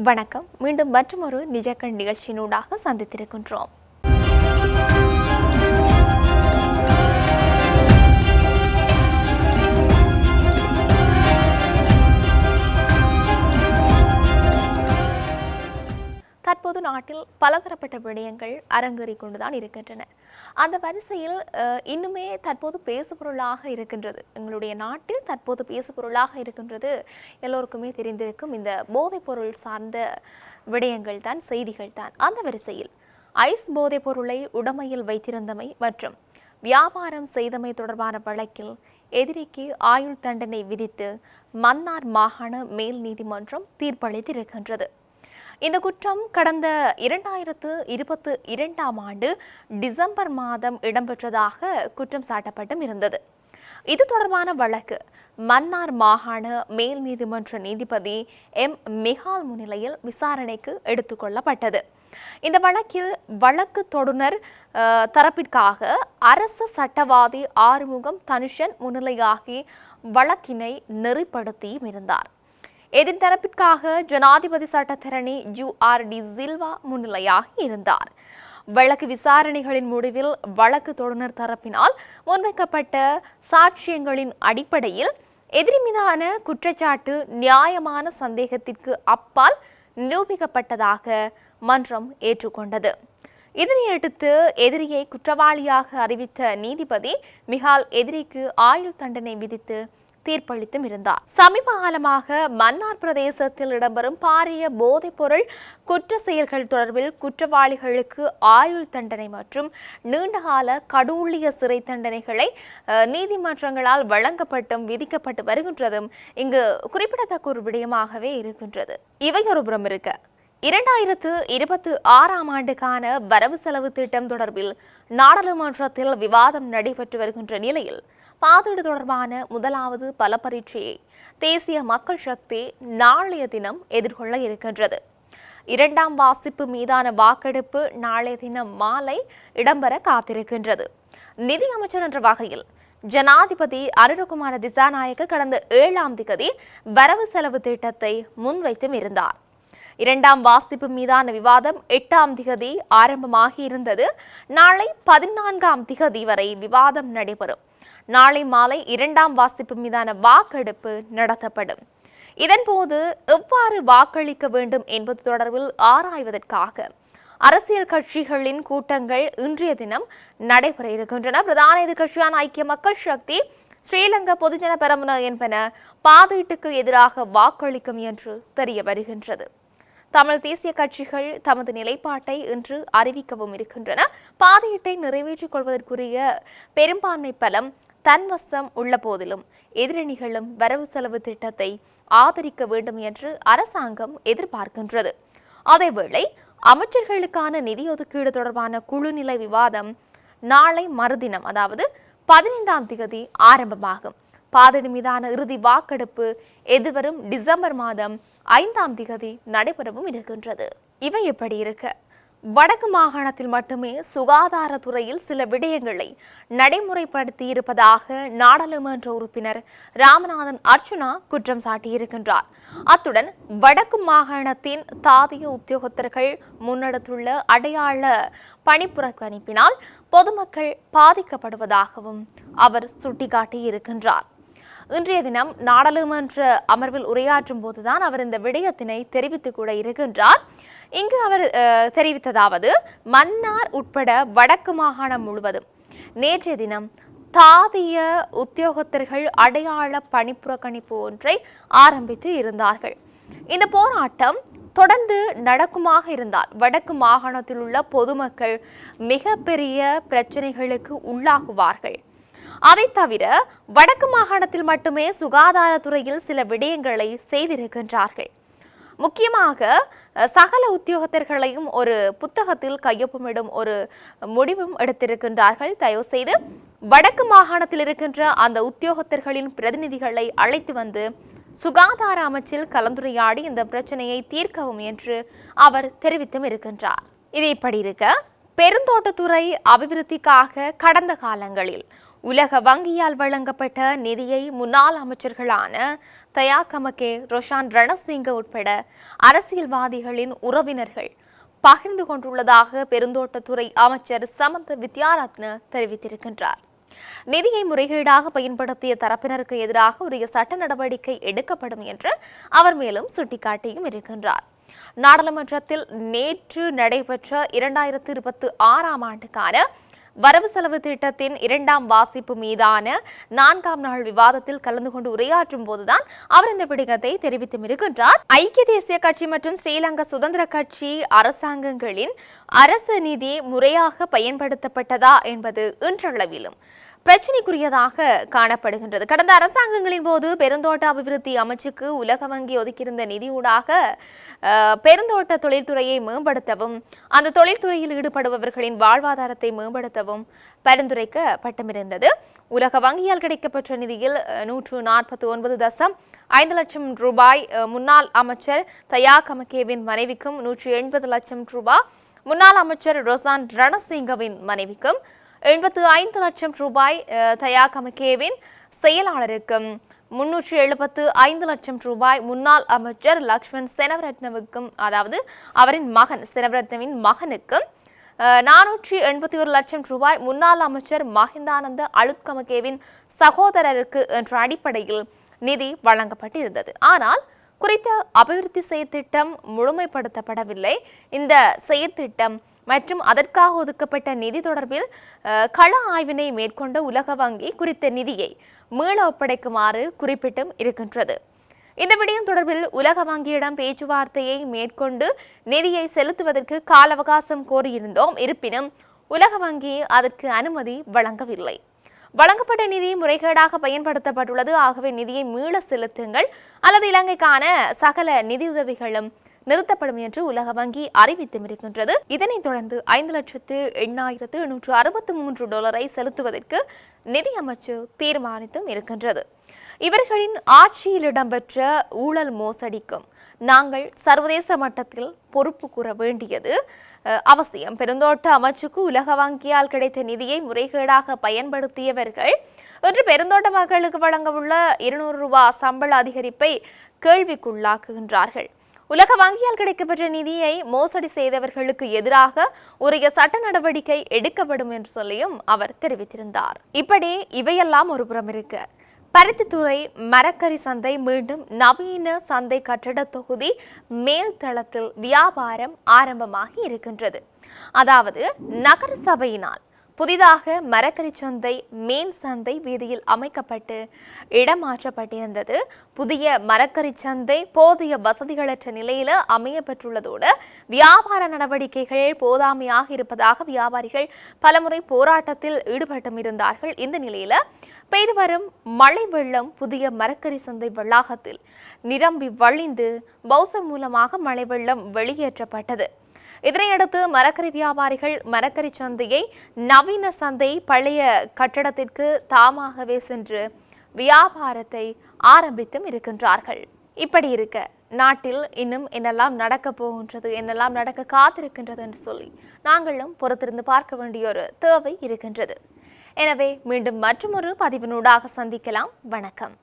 வணக்கம். மீண்டும் மற்றொரு நிஜக்கண் நிகழ்ச்சியினூடாக சந்தித்திருக்கின்றோம். தற்போது நாட்டில் பலதரப்பட்ட விடயங்கள் அரங்கேறிக் கொண்டுதான் இருக்கின்றன. அந்த வரிசையில் இன்னுமே தற்போது பேசுபொருளாக இருக்கின்றது, எங்களுடைய நாட்டில் தற்போது பேசுபொருளாக இருக்கின்றது எல்லோருக்குமே தெரிந்திருக்கும் இந்த போதைப்பொருள் சார்ந்த விடயங்கள் தான், செய்திகள் தான். அந்த வரிசையில் ஐஸ் போதைப் பொருளை உடைமையில் வைத்திருந்தமை மற்றும் வியாபாரம் செய்தமை தொடர்பான வழக்கில் எதிரிக்கு ஆயுள் தண்டனை விதித்து மன்னார் மாகாண மேல் நீதிமன்றம் தீர்ப்பளித்திருக்கின்றது. இந்த குற்றம் கடந்த 2022ஆம் ஆண்டு டிசம்பர் மாதம் இடம்பெற்றதாக குற்றம் சாட்டப்பட்டும் இருந்தது. இது தொடர்பான வழக்கு மன்னார் மாகாண மேல் நீதிமன்ற நீதிபதி எம் மிகால் முன்னிலையில் விசாரணைக்கு எடுத்துக்கொள்ளப்பட்டது. இந்த வழக்கில் வழக்கு தொடுனர் தரப்பிற்காக அரசு சட்டவாதி ஆறுமுகம் தனுஷன் முன்னிலையாகி வழக்கினை நெறிப்படுத்தியும் இருந்தார். எதிர்த்தரப்பிற்காக ஜனாதிபதி சட்டத்தரணி URD சில்வா முன்னிலையாகி இருந்தார். வழக்கு விசாரணைகளின் முடிவில் வழக்கு தொடுனர் தரப்பினால் முன்வைக்கப்பட்ட சாட்சியங்களின் அடிப்படையில் எதிரி மீதான குற்றச்சாட்டு நியாயமான சந்தேகத்திற்கு அப்பால் நிரூபிக்கப்பட்டதாக மன்றம் ஏற்றுக்கொண்டது. இதனையடுத்து எதிரியை குற்றவாளியாக அறிவித்த நீதிபதி மிகால் எதிரிக்கு ஆயுள் தண்டனை விதித்து தீர்ப்பளித்தும் இருந்தார். சமீப காலமாக மன்னார் பிரதேசத்தில் இடம்பெறும் பாரிய போதைப்பொருள் குற்ற செயல்கள் தொடர்பில் குற்றவாளிகளுக்கு ஆயுள் தண்டனை மற்றும் நீண்டகால கடூழிய சிறை தண்டனைகளை நீதிமன்றங்களால் வழங்கப்பட்டும் விதிக்கப்பட்டு வருகின்றதும் இங்கு குறிப்பிடத்தக்க ஒரு விடயமாகவே இருக்கின்றது. இவை ஒருபுறம் இருக்க 2026ஆம் ஆண்டுக்கான வரவு செலவு திட்டம் தொடர்பில் நாடாளுமன்றத்தில் விவாதம் நடைபெற்று வருகின்ற நிலையில் பாதீடு தொடர்பான முதலாவது பல பரீட்சையை தேசிய மக்கள் சக்தி நாளைய தினம் எதிர்கொள்ள இருக்கின்றது. இரண்டாம் வாசிப்பு மீதான வாக்கெடுப்பு நாளைய தினம் மாலை இடம்பெற காத்திருக்கின்றது. நிதி அமைச்சர் என்ற வகையில் ஜனாதிபதி அனுரகுமார திசாநாயக்க கடந்த 7ஆம் திகதி வரவு செலவு திட்டத்தை முன்வைத்தும் இருந்தார். இரண்டாம் வாசிப்பு மீதான விவாதம் 8ஆம் திகதி ஆரம்பமாகி இருந்தது. நாளை 14ஆம் திகதி வரை விவாதம் நடைபெறும். நாளை மாலை இரண்டாம் வாசிப்பு மீதான வாக்கெடுப்பு நடத்தப்படும். இதன்போது எவ்வாறு வாக்களிக்க வேண்டும் என்பது தொடர்பில் ஆராய்வதற்காக அரசியல் கட்சிகளின் கூட்டங்கள் இன்றைய தினம் நடைபெற இருக்கின்றன. பிரதான எதிர்க்கட்சியான ஐக்கிய மக்கள் சக்தி, ஸ்ரீலங்கா பொதுஜன பெரமுன என்பன பாதீட்டுக்கு எதிராக வாக்களிக்கும் என்று தெரிய வருகின்றது. தமிழ் தேசிய கட்சிகள் தமது நிலைப்பாட்டை இன்று அறிவிக்கவும் இருக்கின்றன. பாதீட்டை நிறைவேற்றிக் கொள்வதற்குரிய பெரும்பான்மை பலம் தன்வசம் உள்ள போதிலும் எதிரணிகளும் வரவு செலவு திட்டத்தை ஆதரிக்க வேண்டும் என்று அரசாங்கம் எதிர்பார்க்கின்றது. அதேவேளை அமைச்சர்களுக்கான நிதி ஒதுக்கீடு தொடர்பான குழுநிலை விவாதம் நாளை மறுதினம், அதாவது 15ஆம் திகதி ஆரம்பமாகும். பாதீடு மீதான இறுதி வாக்கெடுப்பு எதிர்வரும் டிசம்பர் மாதம் 5ஆம் திகதி நடைபெறவும் இருக்கின்றது. இவை எப்படி இருக்க, வடக்கு மாகாணத்தில் மட்டுமே சுகாதாரத்துறையில் சில விடயங்களை நடைமுறைப்படுத்தி இருப்பதாக நாடாளுமன்ற உறுப்பினர் ராமநாதன் அர்ச்சுனா குற்றம் சாட்டியிருக்கின்றார். அத்துடன் வடக்கு மாகாணத்தின் தாதிய உத்தியோகத்தர்கள் முன்னெடுத்துள்ள அடையாள பணிப்புறக்கணிப்பினால் பொதுமக்கள் பாதிக்கப்படுவதாகவும் அவர் சுட்டிக்காட்டியிருக்கின்றார். இன்றைய தினம் நாடாளுமன்ற அமர்வில் உரையாற்றும் போதுதான் அவர் இந்த விடயத்தினை தெரிவித்து கூட இருக்கின்றார். இங்கு அவர் தெரிவித்ததாவது, மன்னார் உட்பட வடக்கு மாகாணம் முழுவதும் நேற்றைய தினம் தாதிய உத்தியோகத்தர்கள் அடையாள பணிப்புறக்கணிப்பு ஒன்றை ஆரம்பித்து இருந்தார்கள். இந்த போராட்டம் தொடர்ந்து நடக்குமாக இருந்தால் வடக்கு மாகாணத்தில் உள்ள பொதுமக்கள் மிகப்பெரிய பிரச்சனைகளுக்கு உள்ளாகுவார்கள். அதை தவிர வடக்கு மாகாணத்தில் மட்டுமே சுகாதாரத்துறையில் சில விடயங்களை செய்திருக்கின்றார்கள். முக்கியமாக சகல உத்தியோகத்தர்களையும் ஒரு புத்தகத்தில் கையொப்பமிடும் ஒரு முடிவும் எடுத்திருக்கின்றார்கள். தயவு செய்து வடக்கு மாகாணத்தில் இருக்கின்ற அந்த உத்தியோகத்தர்களின் பிரதிநிதிகளை அழைத்து வந்து சுகாதார அமைச்சில் கலந்துரையாடி இந்த பிரச்சனையை தீர்க்கவும் என்று அவர் தெரிவித்தும் இருக்கின்றார். இது இப்படி இருக்க, பெருந்தோட்டத்துறை அபிவிருத்திக்காக கடந்த காலங்களில் உலக வங்கியால் வழங்கப்பட்ட நிதியை முன்னாள் அமைச்சர்களான தயா கமகே, ரொஷான் ரணசிங்க உட்பட அரசியல்வாதிகளின் உறவினர்கள் பகிர்ந்து கொண்டுள்ளதாக பெருந்தோட்டத்துறை அமைச்சர் சமந்த வித்யாரத்ன தெரிவித்திருக்கின்றார். நிதியை முறைகேடாக பயன்படுத்திய தரப்பினருக்கு எதிராக உரிய சட்ட நடவடிக்கை எடுக்கப்படும் என்று அவர் மேலும் சுட்டிக்காட்டியும் இருக்கின்றார். நாடாளுமன்றத்தில் நேற்று நடைபெற்ற 2026ஆம் ஆண்டுக்கான வரவு செலவு திட்டத்தின் 2ஆம் வாசிப்பு மீதான 4ஆம் நாள் விவாதத்தில் கலந்து கொண்டு உரையாற்றும் போதுதான் அவர் இந்த விடயத்தை தெரிவித்தும் இருக்கின்றார். ஐக்கிய தேசிய கட்சி மற்றும் ஸ்ரீலங்கா சுதந்திர கட்சி அரசாங்கங்களின் அரசு நிதி முறையாக பயன்படுத்தப்பட்டதா என்பது இன்றளவிலும் பிரச்சினைக்குரியதாக காணப்படுகின்றது. கடந்த அரசாங்கங்களின் போது பெருந்தோட்ட அபிவிருத்தி அமைச்சுக்கு உலக வங்கி ஒதுக்கியிருந்த நிதியூடாக பெருந்தோட்ட தொழில்துறையை மேம்படுத்தவும் அந்த தொழில்துறையில் ஈடுபடுபவர்களின் வாழ்வாதாரத்தை மேம்படுத்தவும் பரிந்துரைக்கப்பட்டிருந்தது. உலக வங்கியால் கிடைக்கப்பெற்ற நிதியில் 149.5 லட்சம் ரூபாய் முன்னாள் அமைச்சர் தயா கமகேவின் மனைவிக்கும், 180 லட்சம் ரூபாய் முன்னாள் அமைச்சர் ரொசான் ரணசிங்கவின் மனைவிக்கும், 85 லட்சம் ரூபாய் தயா கமகேவின் செயலாளருக்கும், 375 லட்சம் ரூபாய் முன்னாள் அமைச்சர் லக்ஷ்மண் செனவரத்னவுக்கும், அதாவது அவரின் மகன் செனவரத்னவின் மகனுக்கும், 481 லட்சம் ரூபாய் முன்னாள் அமைச்சர் மஹிந்தானந்த அலுத்கமகேவின் சகோதரருக்கு என்ற அடிப்படையில் நிதி வழங்கப்பட்டிருந்தது. ஆனால் குறித்த அபிவிருத்தி செயற்திட்டம் முழுமைப்படுத்தப்படவில்லை. இந்த செயற்திட்டம் மற்றும் அதற்காக ஒதுக்கப்பட்ட நிதி தொடர்பில் கள ஆய்வினை மேற்கொண்ட உலக வங்கி குறித்த நிதியை மீள ஒப்படைக்குமாறு குறிப்பிட்டும் இருக்கின்றது. இந்த விடயம் தொடர்பில் உலக வங்கியிடம் பேச்சுவார்த்தையை மேற்கொண்டு நிதியை செலுத்துவதற்கு கால அவகாசம் கோரியிருந்தோம். இருப்பினும் உலக வங்கி அதற்கு அனுமதி வழங்கவில்லை. வழங்கப்பட்ட நிதி முறைகேடாக பயன்படுத்தப்பட்டுள்ளது. ஆகவே நிதியை மீள செலுத்துங்கள் அல்லது இலங்கைக்கான சகல நிதியுதவிகளும் நிறுத்தப்படும் என்று உலக வங்கி அறிவித்தும் இருக்கின்றது. இதனைத் தொடர்ந்து 5,08,863 டாலரை செலுத்துவதற்கு நிதி அமைச்சு தீர்மானித்தும் இருக்கின்றது. இவர்களின் ஆட்சியில் இடம்பெற்ற ஊழல் மோசடிக்கும் நாங்கள் சர்வதேச மட்டத்தில் பொறுப்பு கூற வேண்டியது அவசியம். பெருந்தோட்ட அமைச்சுக்கு உலக வங்கியால் கிடைத்த நிதியை முறைகேடாக பயன்படுத்தியவர்கள் இன்று பெருந்தோட்ட மக்களுக்கு வழங்கவுள்ள 200 ரூபாய் சம்பள அதிகரிப்பை கேள்விக்குள்ளாக்குகின்றார்கள். உலக வங்கியால் கிடைக்கப்பெற்ற நிதியை மோசடி செய்தவர்களுக்கு எதிராக உரிய சட்ட நடவடிக்கை எடுக்கப்படும் என்று சொல்லியும் அவர் தெரிவித்திருந்தார். இப்படி இவையெல்லாம் ஒருபுறம் இருக்க, பருத்தித்துறை மரக்கறி சந்தை மீண்டும் நவீன சந்தை கட்டட தொகுதி மேல் தளத்தில் வியாபாரம் ஆரம்பமாகி இருக்கின்றது. அதாவது நகர சபையினால் புதிதாக மரக்கறி சந்தை மேன் சந்தை வீதியில் அமைக்கப்பட்டு இடமாற்றப்பட்டிருந்தது. புதிய மரக்கறி சந்தை போதிய வசதிகளற்ற நிலையில அமையப்பெற்றுள்ளதோடு வியாபார நடவடிக்கைகள் போதாமையாக இருப்பதாக வியாபாரிகள் பலமுறை போராட்டத்தில் ஈடுபட்டும் இருந்தார்கள். இந்த நிலையில பெய்து வரும் மழை வெள்ளம் புதிய மரக்கறி சந்தை வளாகத்தில் நிரம்பி வழிந்து பவுசர் மூலமாக மழை வெள்ளம் வெளியேற்றப்பட்டது. இதனையடுத்து மரக்கறி வியாபாரிகள் மரக்கறி சந்தையை நவீன சந்தை பழைய கட்டடத்திற்கு தாமாகவே சென்று வியாபாரத்தை ஆரம்பித்தும் இருக்கின்றார்கள். இப்படி இருக்க நாட்டில் இன்னும் என்னெல்லாம் நடக்க போகின்றது, என்னெல்லாம் நடக்க காத்திருக்கின்றது என்று சொல்லி நாங்களும் பொறுத்திருந்து பார்க்க வேண்டிய ஒரு தேவை இருக்கின்றது. எனவே மீண்டும் மற்றொரு பதிவினூடாக சந்திக்கலாம். வணக்கம்.